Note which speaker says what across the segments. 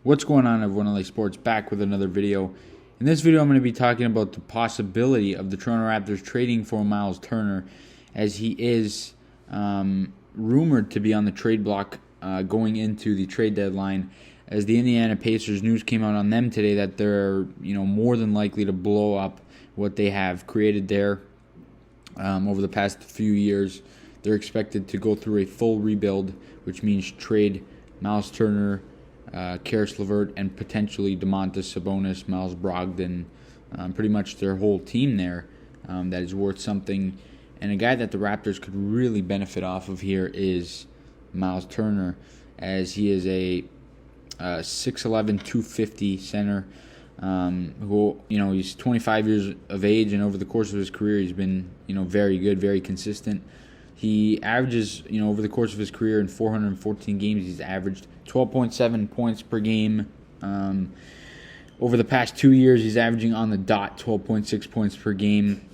Speaker 1: What's going on, everyone? LA Sports back with another video. In this video, I'm going to be talking about the possibility of the Toronto Raptors trading for Myles Turner, as he is rumored to be on the trade block going into the trade deadline. As the Indiana Pacers news came out on them today that they're more than likely to blow up what they have created there over the past few years. They're expected to go through a full rebuild, which means trade Myles Turner, Karis LeVert, and potentially Domantas Sabonis, Miles Brogdon, pretty much their whole team there that is worth something. And a guy that the Raptors could really benefit off of here is Myles Turner, as he is a 6'11", 250 center who, he's 25 years of age, and over the course of his career he's been, very good, very consistent. He averages, over the course of his career in 414 games, he's averaged 12.7 points per game. Over the past 2 years, he's averaging on the dot 12.6 points per game,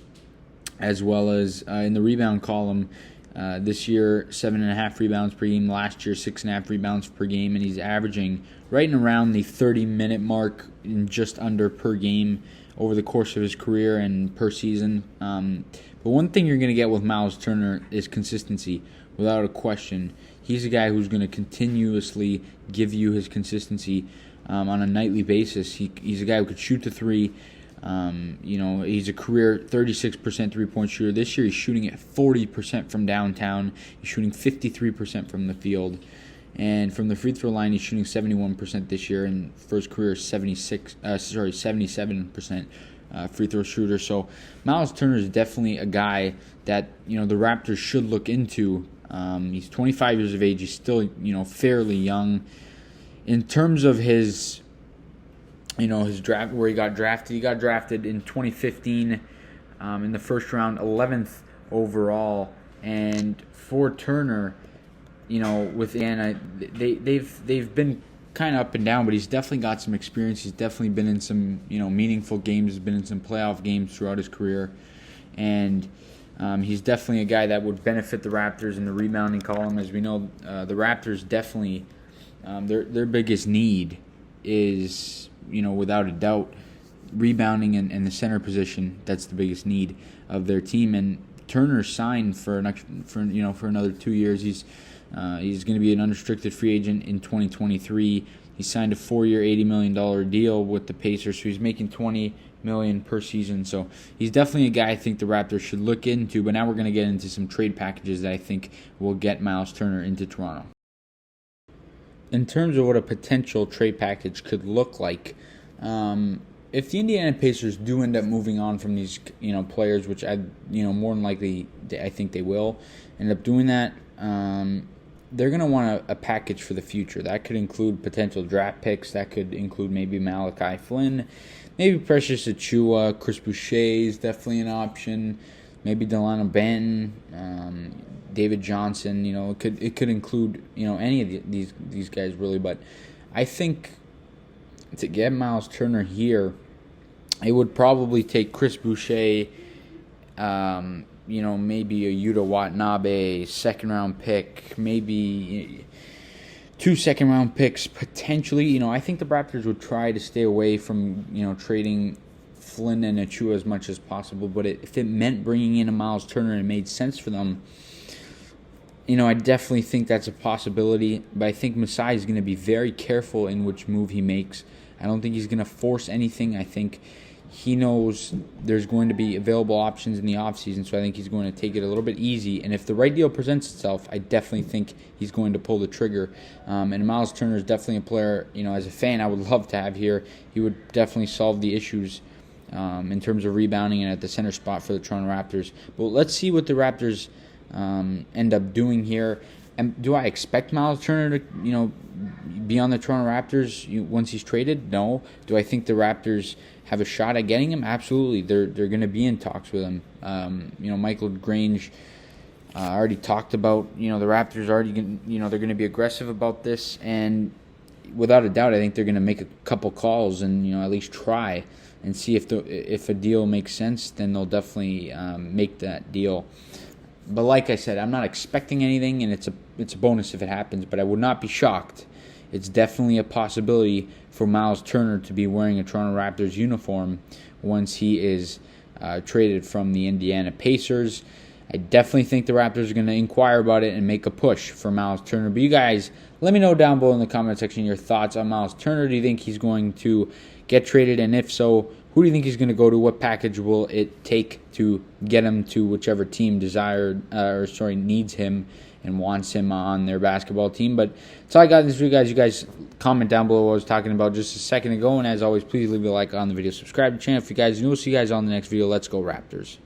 Speaker 1: as well as in the rebound column. This year, 7.5 rebounds per game. Last year, 6.5 rebounds per game, and he's averaging right and around the 30-minute mark, in just under per game over the course of his career and per season. But one thing you're going to get with Myles Turner is consistency, without a question. He's a guy who's going to continuously give you his consistency on a nightly basis. He's a guy who could shoot the three. He's a career 36% three-point shooter. This year he's shooting at 40% from downtown. He's shooting 53% from the field. And from the free throw line, he's shooting 71% this year, and for his career 77% free throw shooter. So Myles Turner is definitely a guy that the Raptors should look into. He's 25 years of age. He's still fairly young. In terms of his his draft, where he got drafted in 2015 in the first round, 11th overall. And for Turner, with Indiana, they've been kind of up and down, but he's definitely got some experience. He's definitely been in some meaningful games. He's been in some playoff games throughout his career, and he's definitely a guy that would benefit the Raptors in the rebounding column. As we know, the Raptors definitely their biggest need is without a doubt rebounding and the center position. That's the biggest need of their team. And Turner signed for another 2 years. He's going to be an unrestricted free agent in 2023. He signed a 4-year, $80 million deal with the Pacers, so he's making $20 million per season. So he's definitely a guy I think the Raptors should look into. But now we're going to get into some trade packages that I think will get Myles Turner into Toronto. In terms of what a potential trade package could look like, if the Indiana Pacers do end up moving on from these players, which more than likely I think they will end up doing that, they're going to want a package for the future. That could include potential draft picks. That could include maybe Malachi Flynn, maybe Precious Achiuwa, Chris Boucher is definitely an option. Maybe Delano Banton, David Johnson. It could include any of these guys really. But I think to get Myles Turner here, it would probably take Chris Boucher, maybe a Yuta Watanabe second-round pick, maybe 2 second-round picks potentially. I think the Raptors would try to stay away from trading Flynn and Achiuwa as much as possible. But if it meant bringing in a Myles Turner and it made sense for them, I definitely think that's a possibility. But I think Masai is going to be very careful in which move he makes. I don't think he's going to force anything. I think he knows there's going to be available options in the offseason, so I think he's going to take it a little bit easy. And if the right deal presents itself, I definitely think he's going to pull the trigger. And Myles Turner is definitely a player, as a fan, I would love to have here. He would definitely solve the issues in terms of rebounding and at the center spot for the Toronto Raptors. But let's see what the Raptors end up doing here. And do I expect Myles Turner to, be on the Toronto Raptors once he's traded? No. Do I think the Raptors have a shot at getting him? Absolutely. They're going to be in talks with him. Michael Grange already talked about, the Raptors already, they're going to be aggressive about this. And without a doubt, I think they're going to make a couple calls and, at least try and see if a deal makes sense. Then they'll definitely make that deal. But like I said, I'm not expecting anything, and it's a bonus if it happens. But I would not be shocked it's definitely a possibility for Myles Turner to be wearing a Toronto Raptors uniform once he is traded from the Indiana Pacers. I definitely think the Raptors are going to inquire about it and make a push for Myles Turner. But you guys, let me know down below in the comment section your thoughts on Myles Turner. Do you think he's going to get traded? And if so, who do you think he's going to go to? What package will it take to get him to whichever team needs him and wants him on their basketball team? But that's all I got in this video, guys. You guys comment down below what I was talking about just a second ago. And as always, please leave a like on the video. Subscribe to the channel if you guys new. We'll see you guys on the next video. Let's go Raptors.